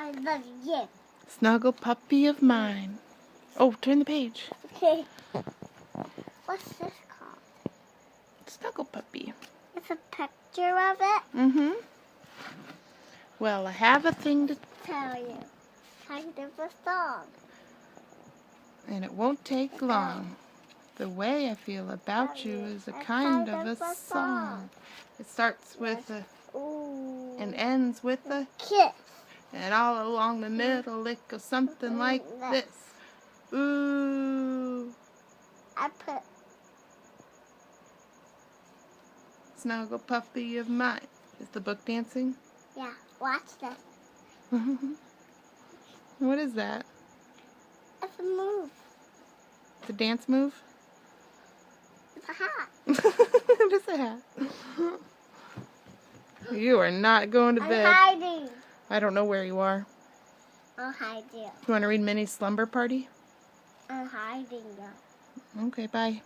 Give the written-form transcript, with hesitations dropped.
I love you. Snuggle puppy of mine. Oh, turn the page. Okay. What's this called? Snuggle puppy. It's a picture of it. Mm-hmm. Well, I have a thing to Tell you. Kind of a song. and it won't take long. The way I feel about you is a kind of a song. It starts with a Ooh. and ends with a Kiss. and all along the middle it goes something like this. Ooh. I put Snuggle puppy of mine. Is the book dancing? yeah. Watch this. What is that? It's a move. The dance move? It's a hat. It is a hat. You are not going to bed. I'm hiding. I don't know where you are. I'll hide you. You want to read Minnie's Slumber Party? I'm hiding you. Okay, bye.